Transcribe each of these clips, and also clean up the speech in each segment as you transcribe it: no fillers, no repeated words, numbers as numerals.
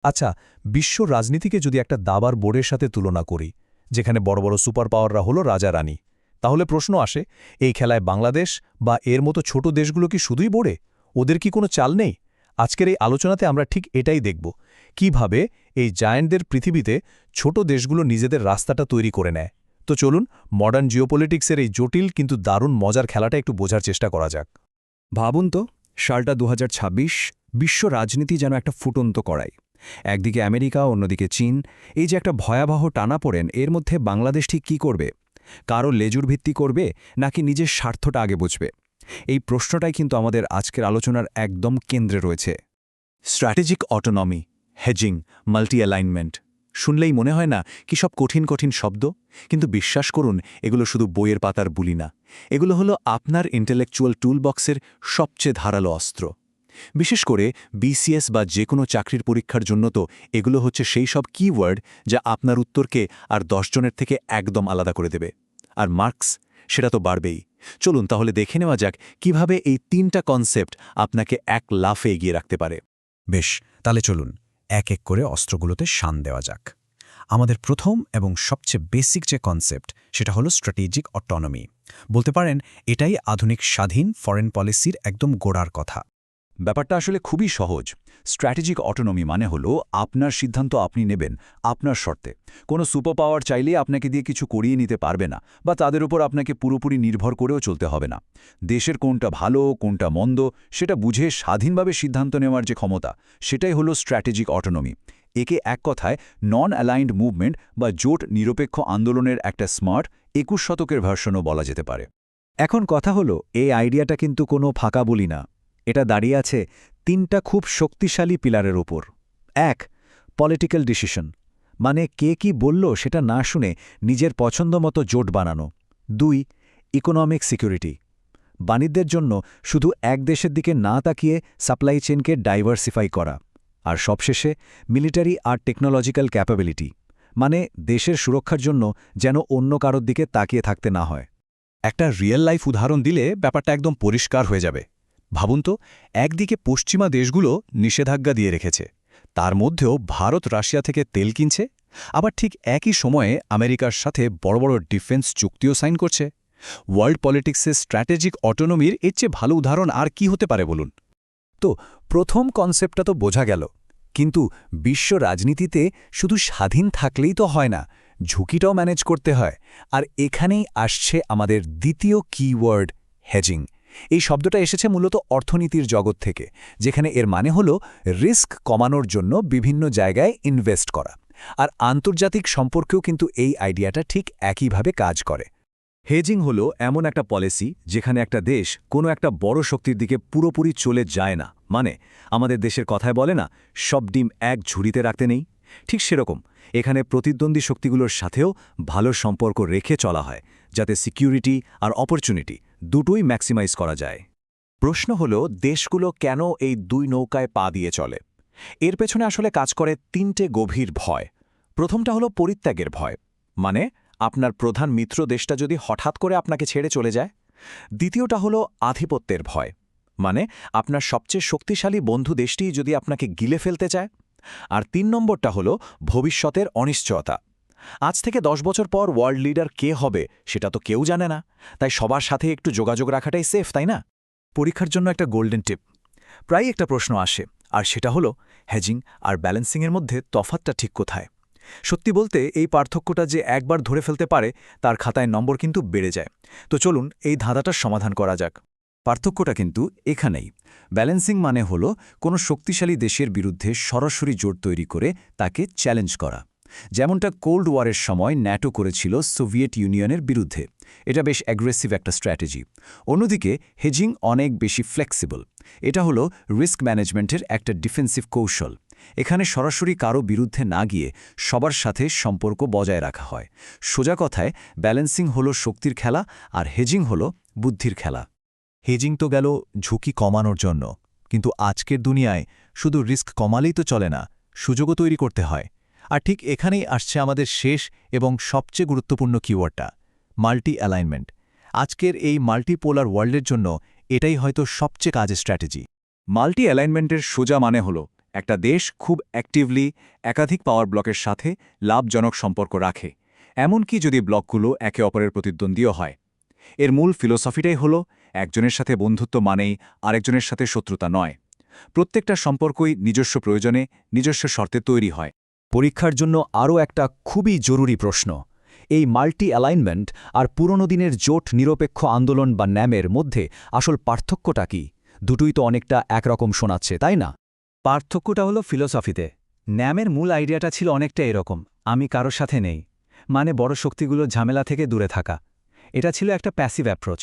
আচ্ছা, বিশ্ব রাজনীতিকে যদি একটা দাবার বোর্ডের সাথে তুলনা করি, যেখানে বড় বড় সুপার পাওয়াররা হলো রাজা রানী, তাহলে প্রশ্ন আসে, এই খেলায় বাংলাদেশ বা এর মতো ছোট দেশগুলো কি শুধুই বোর্ডে? ওদের কি কোনো চাল নেই? আজকের এই আলোচনাতে আমরা ঠিক এটাই দেখব, কিভাবে এই জায়ান্টদের পৃথিবীতে ছোট দেশগুলো নিজেদের রাস্তাটা তৈরি করে নেয়। তো চলুন মডার্ন জিওপলিটিক্সের এই জটিল কিন্তু দারুণ মজার খেলাটা একটু বোঝার চেষ্টা করা যাক। ভাবুন তো, সালটা ২০২৬, বিশ্ব রাজনীতি যেন একটা ফুটন্ত কড়াই। একদিকে আমেরিকা, অন্যদিকে চীন। এই যে একটা ভয়াবহ টানাপোড়েন, এর মধ্যে বাংলাদেশ ঠিক কী করবে? কারো লেজুর ভিত্তি করবে, নাকি নিজের স্বার্থটা আগে বুঝবে? এই প্রশ্নটাই কিন্তু আমাদের আজকের আলোচনার একদম কেন্দ্রে রয়েছে। Strategic autonomy, hedging, multi alignment শুনলেই মনে হয় না কি সব কঠিন কঠিন শব্দ? কিন্তু বিশ্বাস করুন, এগুলো শুধু বইয়ের পাতার বুলি না। এগুলো হলো আপনার ইন্টেলেকচুয়াল টুলবক্সের সবচেয়ে ধারালো অস্ত্র। বিশেষ করে বিসিএস বা যে কোনো চাকরির পরীক্ষার জন্য তো এগুলো হচ্ছে সেই সব কিওয়ার্ড যা আপনার উত্তরকে আর 10 জনের থেকে একদম আলাদা করে দেবে। আর মার্কস, সেটা তো বাড়বেই। চলুন তাহলে দেখে নেওয়া যাক কিভাবে এই 3টা কনসেপ্ট আপনাকে এক লাফে এগিয়ে রাখতে পারে। বেশ, তাহলে চলুন এক এক করে অস্ত্রগুলোতে শান দেওয়া যাক। আমাদের প্রথম এবং সবচেয়ে বেসিক যে কনসেপ্ট, সেটা হলো স্ট্র্যাটেজিক অটোনমি। বলতে পারেন এটাই আধুনিক স্বাধীন ফরেন পলিসির একদম গোড়ার কথা। ব্যাপারটা আসলে খুবই সহজ। স্ট্র্যাটেজিক অটোনমি মানে হলো আপনার সিদ্ধান্ত আপনি নেবেন আপনার শর্তে। কোনো সুপার পাওয়ার চাইলে আপনাকে দিয়ে কিছু করিয়ে নিতে পারবে না, বা তাদের উপর আপনাকে পুরোপুরি নির্ভর করেও চলতে হবে না। দেশের কোনটা ভালো কোনটা মন্দ সেটা বুঝে স্বাধীনভাবে সিদ্ধান্ত নেওয়ার যে ক্ষমতা, সেটাই হলো স্ট্র্যাটেজিক অটোনমি। একে এক কথায় নন অ্যালাইন্ড মুভমেন্ট বা জোট নিরপেক্ষ আন্দোলনের একটা স্মার্ট 21 শতকের ভার্সনও বলা যেতে পারে। এখন কথা হলো, এই আইডিয়াটা কিন্তু কোনো ফাঁকা বলি না। এটা দাঁড়িয়ে আছে 3টা খুব শক্তিশালী পিলারের উপর। 1, পলিটিক্যাল ডিসিশন, মানে কে কি বলল সেটা না শুনে নিজের পছন্দ মতো জোট বানানো। 2, ইকোনমিক সিকিউরিটি, বাণিজ্যের জন্য শুধু এক দেশের দিকে না তাকিয়ে সাপ্লাই চেইনকে ডাইভার্সিফাই করা। আর সবশেষে মিলিটারি আর টেকনোলজিক্যাল ক্যাপাবিলিটি, মানে দেশের সুরক্ষার জন্য যেন অন্য কারোর দিকে তাকিয়ে থাকতে না হয়। একটা রিয়েল লাইফ উদাহরণ দিলে ব্যাপারটা একদম পরিষ্কার হয়ে যাবে। ভাবুন তো, একদিকে পশ্চিমা দেশগুলো নিষেধাজ্ঞা দিয়ে রেখেছে, তার মধ্যেও ভারত রাশিয়া থেকে তেল কিনছে, আবার ঠিক একই সময়ে আমেরিকার সাথে বড় বড় ডিফেন্স চুক্তিও সাইন করছে। ওয়ার্ল্ড পলিটিক্সে স্ট্র্যাটেজিক অটোনমির এর চেয়ে ভালো উদাহরণ আর কি হতে পারে বলুন? তো প্রথম কনসেপ্টটা তো বোঝা গেল, কিন্তু বিশ্ব রাজনীতিতে শুধু স্বাধীন থাকলেই তো হয় না, ঝুঁকিটাও ম্যানেজ করতে হয়। আর এখানেই আসছে আমাদের দ্বিতীয় কিওয়ার্ড, হেজিং। এই শব্দটা এসেছে মূলত অর্থনীতির জগৎ থেকে, যেখানে এর মানে হলো রিস্ক কমানোর জন্য বিভিন্ন জায়গায় ইনভেস্ট করা। আর আন্তর্জাতিক সম্পর্কেও কিন্তু এই আইডিয়াটা ঠিক একইভাবে কাজ করে। হেজিং হলো এমন একটা পলিসি যেখানে একটা দেশ কোনো একটা বড় শক্তির দিকে পুরোপুরি চলে যায় না। মানে আমাদের দেশের কথায় বলে না, সব ডিম এক ঝুড়িতে রাখতে নেই। ঠিক সেরকম এখানে প্রতিদ্বন্দ্বী শক্তিগুলোর সাথেও ভালো সম্পর্ক রেখে চলা হয়, যাতে সিকিউরিটি আর অপরচুনিটি দুটোই ম্যাক্সিমাইজ করা যায়। প্রশ্ন হলো, দেশগুলো কেন এই 2 নৌকায় পা দিয়ে চলে? এর পেছনে আসলে কাজ করে 3টে গভীর ভয়। প্রথমটা হলো পরিত্যাগের ভয়, মানে আপনার প্রধান মিত্র দেশটা যদি হঠাৎ করে আপনাকে ছেড়ে চলে যায়। দ্বিতীয়টা হলো আধিপত্যের ভয়, মানে আপনার সবচেয়ে শক্তিশালী বন্ধু দেশটিই যদি আপনাকে গিলে ফেলতে চায়। আর 3 নম্বরটা হলো ভবিষ্যতের অনিশ্চয়তা। আজ থেকে 10 বছর পর ওয়ার্ল্ড লিডার কে হবে সেটা তো কেউ জানে না, তাই সবার সাথে একটু যোগাযোগ রাখাটাই সেফ, তাই না? পরীক্ষার জন্য একটা গোল্ডেন টিপ। প্রায় একটা প্রশ্ন আসে, আর সেটা হলো হেজিং আর ব্যালেন্সিংয়ের মধ্যে তফাৎটা ঠিক কোথায়? সত্যি বলতে এই পার্থক্যটা যে একবার ধরে ফেলতে পারে, তার খাতায় নম্বর কিন্তু বেড়ে যায়। তো চলুন এই ধাঁধাটার সমাধান করা যাক। পার্থক্যটা কিন্তু এখানেই। ব্যালেন্সিং মানে হলো কোনো শক্তিশালী দেশের বিরুদ্ধে সরাসরি জোট তৈরি করে তাকে চ্যালেঞ্জ করা, যেমনটা কোল্ড ওয়ারের সময় ন্যাটো করেছিল সোভিয়েত ইউনিয়নের বিরুদ্ধে। এটা বেশ অ্যাগ্রেসিভ একটা স্ট্র্যাটেজি। অন্যদিকে হেজিং অনেক বেশি ফ্লেক্সিবল। এটা হলো রিস্ক ম্যানেজমেন্টের একটা ডিফেন্সিভ কৌশল। এখানে সরাসরি কারো বিরুদ্ধে না গিয়ে সবার সাথে সম্পর্ক বজায় রাখা হয়। সোজা কথায় ব্যালেন্সিং হলো শক্তির খেলা, আর হেজিং হলো বুদ্ধির খেলা। হেজিং তো গেল ঝুঁকি কমানোর জন্য, কিন্তু আজকের দুনিয়ায় শুধু রিস্ক কমালেই তো চলে না, সুযোগও তৈরি করতে হয়। আর ঠিক এখানেই আসছে আমাদের শেষ এবং সবচেয়ে গুরুত্বপূর্ণ কিওয়ার্ডটা, মাল্টি অ্যালাইনমেন্ট। আজকের এই মাল্টিপোলার ওয়ার্ল্ডের জন্য এটাই হয়তো সবচেয়ে কাজের স্ট্র্যাটেজি। মাল্টি অ্যালাইনমেন্টের সোজা মানে হলো একটা দেশ খুব অ্যাক্টিভলি একাধিক পাওয়ার ব্লকের সাথে লাভজনক সম্পর্ক রাখে, এমনকি যদি ব্লকগুলো একে অপরের প্রতিদ্বন্দ্বীও হয়। এর মূল ফিলোসফিটাই হল একজনের সাথে বন্ধুত্ব মানেই আরেকজনের সাথে শত্রুতা নয়। প্রত্যেকটা সম্পর্কই নিজস্ব প্রয়োজনে নিজস্ব শর্তে তৈরি হয়। পরীক্ষার জন্য আরও একটা খুবই জরুরি প্রশ্ন, এই মাল্টি অ্যালাইনমেন্ট আর পুরনো দিনের জোট নিরপেক্ষ আন্দোলন বা ন্যামের মধ্যে আসল পার্থক্যটা কি? দুটোই তো অনেকটা একরকম শোনাচ্ছে, তাই না? পার্থক্যটা হলো ফিলোসফিতে। ন্যামের মূল আইডিয়াটা ছিল অনেকটা এরকম, আমি কারোর সাথে নেই, মানে বড় শক্তিগুলোর ঝামেলা থেকে দূরে থাকা। এটা ছিল একটা প্যাসিভ অ্যাপ্রোচ।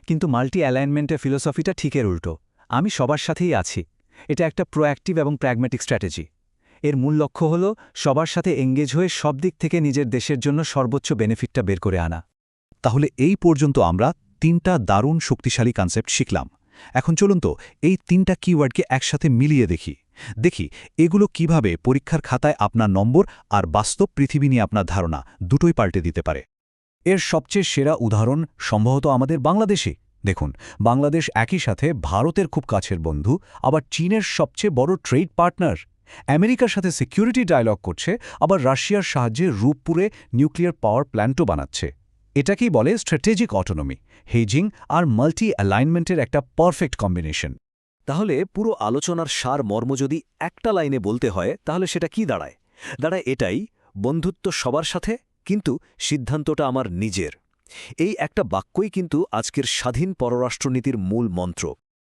কিন্তু মাল্টি অ্যালাইনমেন্টের ফিলোসফিটা ঠিকের উল্টো, আমি সবার সাথেই আছি। এটা একটা প্রোঅ্যাক্টিভ এবং প্র্যাগম্যাটিক স্ট্র্যাটেজি। এর মূল লক্ষ্য হল সবার সাথে এঙ্গেজ হয়ে সব দিক থেকে নিজের দেশের জন্য সর্বোচ্চ বেনিফিটটা বের করে আনা। তাহলে এই পর্যন্ত আমরা 3টা দারুণ শক্তিশালী কনসেপ্ট শিখলাম। এখন চলুন তো এই 3টা কিওয়ার্ডকে একসাথে মিলিয়ে দেখি এগুলো কিভাবে পরীক্ষার খাতায় আপনার নম্বর আর বাস্তব পৃথিবী নিয়ে আপনার ধারণা দুটোই পাল্টে দিতে পারে। এর সবচেয়ে সেরা উদাহরণ সম্ভবত আমাদের বাংলাদেশে। দেখুন, বাংলাদেশ একই সাথে ভারতের খুব কাছের বন্ধু, আবার চীনের সবচেয়ে বড় ট্রেড পার্টনার। আমেরিকার সাথে সিকিউরিটি ডায়ালগ করছে, আবার রাশিয়ার সাহায্যে রূপপুরে নিউক্লিয়ার পাওয়ার প্ল্যান্টও বানাচ্ছে। এটাকেই বলে স্ট্র্যাটেজিক অটোনমি, হেজিং আর মাল্টি অ্যালাইনমেন্টের একটা পারফেক্ট কম্বিনেশন। তাহলে পুরো আলোচনার সার মর্ম যদি একটা লাইনে বলতে হয়, তাহলে সেটা কি দাঁড়ায়? এটাই, বন্ধুত্ব সবার সাথে, কিন্তু সিদ্ধান্তটা আমার নিজের। এই একটা বাক্যই কিন্তু আজকের স্বাধীন পররাষ্ট্রনীতির মূল মন্ত্র।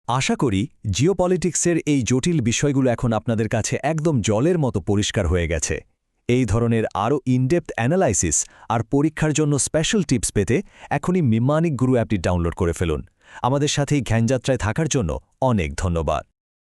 আশা করি জিওপলিটিক্সের এই জটিল বিষয়গুলো এখন আপনাদের কাছে একদম জলের মতো পরিষ্কার হয়ে গেছে। এই ধরনের আরও ইনডেপথ অ্যানালাইসিস আর পরীক্ষার জন্য স্পেশাল টিপস পেতে এখনই মিমানিক গুরু অ্যাপটি ডাউনলোড করে ফেলুন। আমাদের সাথেই জ্ঞানযাত্রায় থাকার জন্য অনেক ধন্যবাদ।